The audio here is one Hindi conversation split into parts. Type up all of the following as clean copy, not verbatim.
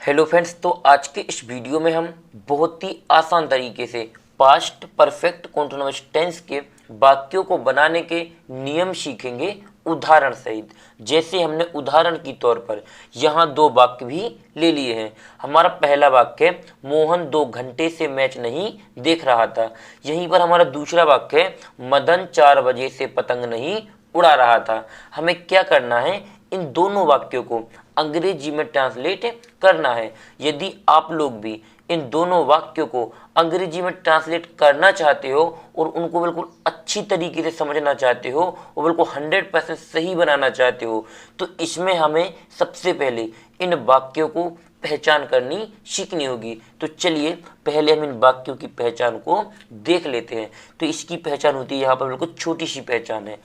हेलो फ्रेंड्स, तो आज के इस वीडियो में हम बहुत ही आसान तरीके से पास्ट परफेक्ट कंटीन्यूअस टेंस के वाक्यों को बनाने के नियम सीखेंगे उदाहरण सहित। जैसे हमने उदाहरण के तौर पर यहाँ दो वाक्य भी ले लिए हैं। हमारा पहला वाक्य है, मोहन 2 घंटे से मैच नहीं देख रहा था। यहीं पर हमारा दूसरा वाक्य है, मदन 4 बजे से पतंग नहीं उड़ा रहा था। हमें क्या करना है, इन दोनों वाक्यों को अंग्रेजी में ट्रांसलेट करना है। यदि आप लोग भी इन दोनों वाक्यों को अंग्रेजी में ट्रांसलेट करना चाहते हो और उनको बिल्कुल अच्छी तरीके से समझना चाहते हो और बिल्कुल 100% सही बनाना चाहते हो, तो इसमें हमें सबसे पहले इन वाक्यों को पहचान करनी सीखनी होगी। तो चलिए पहले हम इन वाक्यों की पहचान को देख लेते हैं। तो इसकी पहचान होती है, यहाँ पर बिल्कुल छोटी सी पहचान है।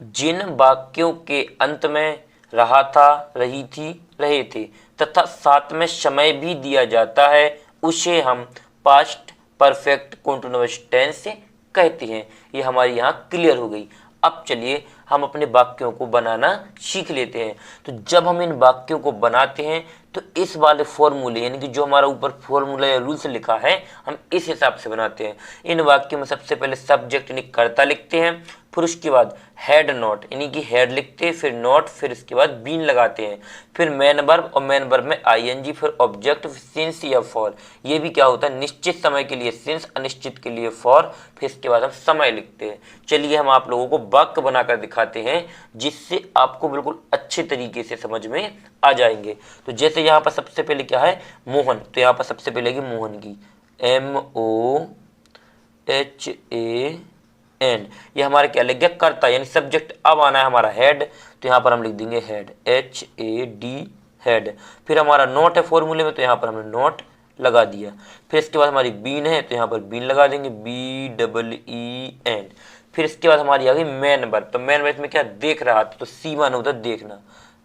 जिन वाक्यों के अंत में रहा था, रही थी, रहे थे तथा साथ में समय भी दिया जाता है, उसे हम पास्ट परफेक्ट कंटीन्यूअस टेंस कहते हैं। ये हमारी यहाँ क्लियर हो गई। अब चलिए हम अपने वाक्यों को बनाना सीख लेते हैं। तो जब हम इन वाक्यों को बनाते हैं तो इस वाले फॉर्मूले, यानी कि जो हमारा ऊपर फॉर्मूला या रूल्स लिखा है, हम इस हिसाब से बनाते हैं। इन वाक्यों में सबसे पहले सब्जेक्ट यानी कर्ता लिखते हैं, फिर उसके बाद हेड नॉट यानी कि हेड लिखते हैं, फिर नॉट, फिर इसके बाद बीन लगाते हैं, फिर मैन वर्ब और मैन वर्ब में आईएनजी, फिर ऑब्जेक्ट, सिंस या फॉर। ये भी क्या होता है, निश्चित समय के लिए सिंस, अनिश्चित के लिए फॉर, फिर इसके बाद हम समय लिखते हैं। चलिए हम आप लोगों को वाक्य बनाकर दिखाते हैं जिससे आपको बिल्कुल अच्छे तरीके से समझ में आ जाएंगे। तो जैसे यहाँ पर सबसे पहले क्या है, मोहन, तो यहाँ पर सबसे पहले की मोहन की MOHAN, ये हमारा क्या लग गया, कर्ता यानी सब्जेक्ट। अब आना है हमारा हेड, तो यहाँ पर हम लिख देंगे हेड, HAD हेड। फिर हमारा नोट है फॉर्मूले में, तो यहाँ पर हमने नोट लगा दिया। फिर इसके बाद हमारी बीन है, तो यहाँ पर बीन लगा देंगे, BEEN। फिर इसके बाद हमारी आ गई मैन वर्ब, तो मैन वर्ब में क्या, देख रहा था, तो सी मान होता है देखना,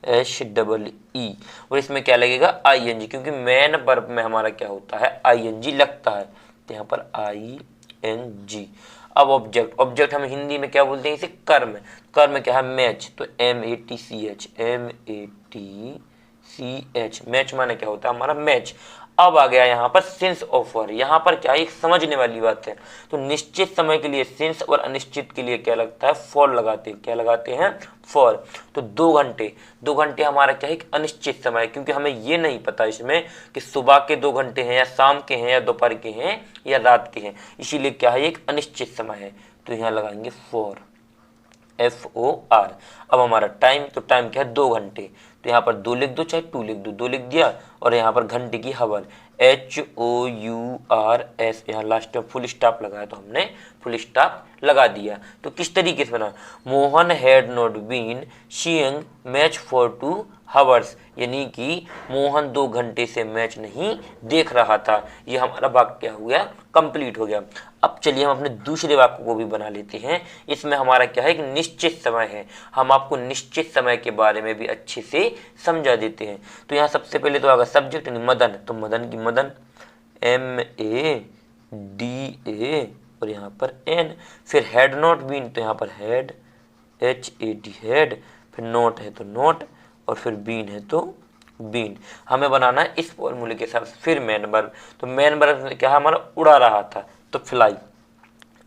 SEE। और इसमें क्या लगेगा, ING, क्योंकि मैन वर्ब में हमारा क्या होता है, ING लगता है, तो यहाँ पर ING। अब ऑब्जेक्ट, ऑब्जेक्ट हम हिंदी में क्या बोलते हैं, इसे कर्म। कर्म क्या है, मैच, तो MATCH, मैच माने क्या होता है हमारा मैच। अब आ गया यहाँ पर सिंस ऑफर, यहाँ पर क्या है, एक समझने वाली बात है। तो निश्चित समय के लिए सिंस और अनिश्चित के लिए क्या लगता है, फॉर लगाते हैं। क्या लगाते हैं, फॉर। तो 2 घंटे, 2 घंटे हमारा क्या है, एक अनिश्चित समय है, क्योंकि हमें ये नहीं पता इसमें कि सुबह के 2 घंटे हैं या शाम के हैं या दोपहर के हैं या रात के हैं, इसीलिए क्या है, एक अनिश्चित समय है। तो यहाँ लगाएंगे फॉर, FOR। अब हमारा टाइम, तो टाइम क्या है, 2 घंटे, तो यहाँ पर 2 लिख दो, चाहे 2 लिख दो, 2 लिख दिया। और यहाँ पर घंटे की हवर, HOURS, यहाँ लास्ट में फुल स्टॉप लगाया, तो हमने फुल स्टॉप लगा दिया। तो किस तरीके से बना, Mohan had not been seeing match for 2 hours, यानी कि मोहन 2 घंटे से मैच नहीं देख रहा था। ये हमारा वाक्य हो गया, कंप्लीट हो गया। अब चलिए हम अपने दूसरे वाक्य को भी बना लेते हैं। इसमें हमारा क्या है, एक निश्चित समय है। हम आपको निश्चित समय के बारे में भी अच्छे से समझा देते हैं। तो यहाँ सबसे पहले तो आगा सब्जेक्ट यानी मदन, तो मदन की मदन, MADA, और यहाँ पर N। फिर हैड नॉट बीन, तो यहाँ पर हैड, HAD हेड। फिर नोट है तो नोट, और फिर बीन है तो बीन। हमें बनाना है इस फॉर्मूले के साथ। फिर मैन वर्ब, तो मैन वर्ब क्या है हमारा, उड़ा रहा था, तो फ्लाई,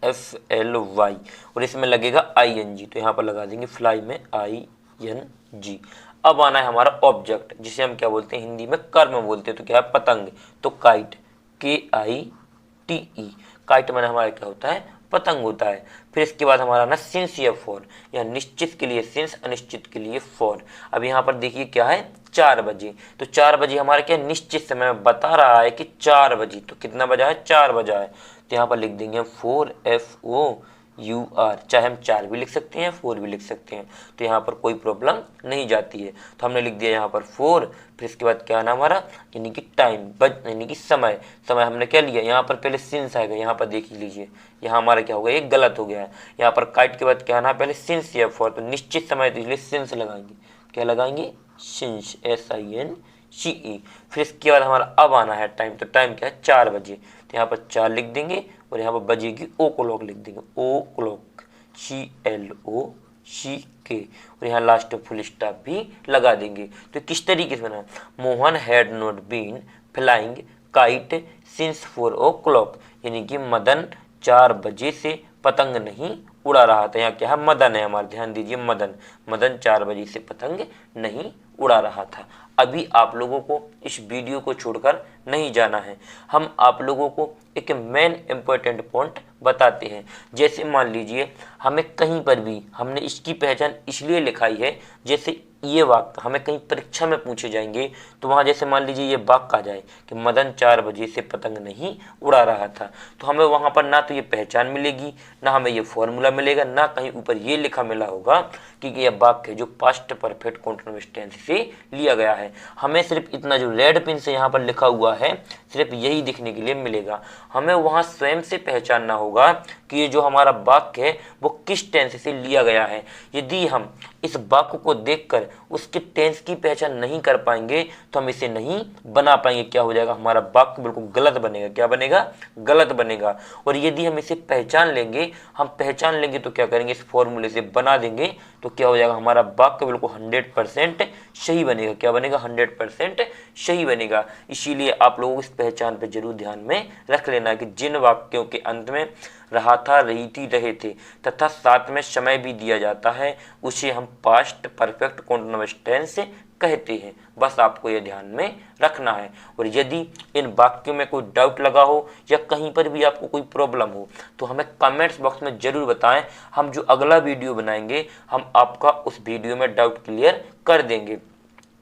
FLY। और इसमें लगेगा ING, तो यहाँ पर लगा देंगे फ्लाई में ING। अब आना है हमारा ऑब्जेक्ट, जिसे हम क्या बोलते हैं, हिंदी में कर्म बोलते हैं, तो क्या है, पतंग, तो काइट, KITE। काइट मैंने हमारा क्या होता है, पतंग होता है। फिर इसके बाद हमारा ना सिंस या फॉर, या निश्चित के लिए सिंस, अनिश्चित के लिए फॉर। अब यहाँ पर देखिए क्या है, 4 बजे, तो 4 बजे हमारा क्या निश्चित समय बता रहा है कि 4 बजे, तो कितना बजा है, 4 बजा है। तो यहाँ पर लिख देंगे 4, FOUR। चाहे हम 4 भी लिख सकते हैं, 4 भी लिख सकते हैं, तो यहाँ पर कोई प्रॉब्लम नहीं जाती है। तो हमने लिख दिया यहाँ पर 4। फिर इसके बाद क्या आना हमारा, यानी कि टाइम, यानी कि समय। समय हमने क्या लिया, यहाँ पर पहले सिंस आएगा, यहाँ पर देख लीजिए, यहाँ हमारा क्या हो गया, ये गलत हो गया है। यहाँ पर काइट के बाद क्या आना, पहले सिंस या फॉर, तो निश्चित समय, तो इसलिए सिंस लगाएंगे। क्या लगाएंगे, सिंस, SINCE। फिर इसके बाद हमारा अब आना है टाइम, तो टाइम क्या है, 4 बजे, तो यहाँ पर 4 लिख देंगे, और यहाँ पर बजे की O क्लॉक लिख देंगे, O क्लॉक, CLOCK। सी के, और यहाँ लास्ट में फुल स्टॉप भी लगा देंगे। तो किस तरीके से बना, Mohan had not been flying kite since 4 o'clock, यानी कि मदन 4 बजे से पतंग नहीं उड़ा रहा था। यहाँ क्या है, मदन है हमारा, ध्यान दीजिए, मदन 4 बजे से पतंग नहीं उड़ा रहा था। अभी आप लोगों को इस वीडियो को छोड़कर नहीं जाना है, हम आप लोगों को एक मेन इंपॉर्टेंट पॉइंट बताते हैं। जैसे मान लीजिए हमें कहीं पर भी हमने इसकी पहचान इसलिए लिखाई है, जैसे ये वाक्य हमें कहीं परीक्षा में पूछे जाएंगे तो वहाँ जैसे मान लीजिए ये वाक्य आ जाए कि मदन 4 बजे से पतंग नहीं उड़ा रहा था, तो हमें वहाँ पर ना तो ये पहचान मिलेगी, ना हमें ये फॉर्मूला मिलेगा, ना कहीं ऊपर ये लिखा मिला होगा कि यह वाक्य है जो पास्ट परफेक्ट कंटीन्यूअस टेंस से लिया गया है। हमें सिर्फ इतना जो रेड पिन से यहाँ पर लिखा हुआ है सिर्फ यही दिखने के लिए मिलेगा। हमें वहाँ स्वयं से पहचानना होगा कि ये जो हमारा वाक्य है वो किस टेंस से लिया गया है। यदि हम इस वाक्य को देखकर उसके टेंस की पहचान नहीं कर पाएंगे तो हम इसे नहीं बना पाएंगे। क्या हो जाएगा, हमारा वाक्य बिल्कुल गलत बनेगा। क्या बनेगा, गलत बनेगा। और यदि हम इसे पहचान लेंगे, तो क्या करेंगे, इस फॉर्मूले से बना देंगे तो क्या हो जाएगा, हमारा वाक्य बिल्कुल 100% सही बनेगा। क्या बनेगा, 100% सही बनेगा। इसीलिए आप लोगों को इस पहचान पर जरूर ध्यान में रख लेना है कि जिन वाक्यों के अंत में रहा था, रही थी, रहे थे तथा साथ में समय भी दिया जाता है उसे हम पास्ट परफेक्ट कंटीन्यूअस टेंस कहते हैं। बस आपको यह ध्यान में रखना है। और यदि इन वाक्यों में कोई डाउट लगा हो या कहीं पर भी आपको कोई प्रॉब्लम हो तो हमें कमेंट्स बॉक्स में जरूर बताएं। हम जो अगला वीडियो बनाएंगे हम आपका उस वीडियो में डाउट क्लियर कर देंगे।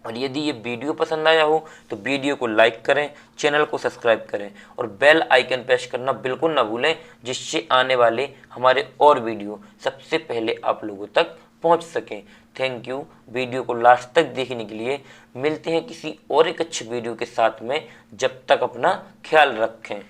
और यदि ये वीडियो पसंद आया हो तो वीडियो को लाइक करें, चैनल को सब्सक्राइब करें और बेल आइकन प्रेस करना बिल्कुल ना भूलें, जिससे आने वाले हमारे और वीडियो सबसे पहले आप लोगों तक पहुंच सकें। थैंक यू वीडियो को लास्ट तक देखने के लिए। मिलते हैं किसी और एक अच्छे वीडियो के साथ में, जब तक अपना ख्याल रखें।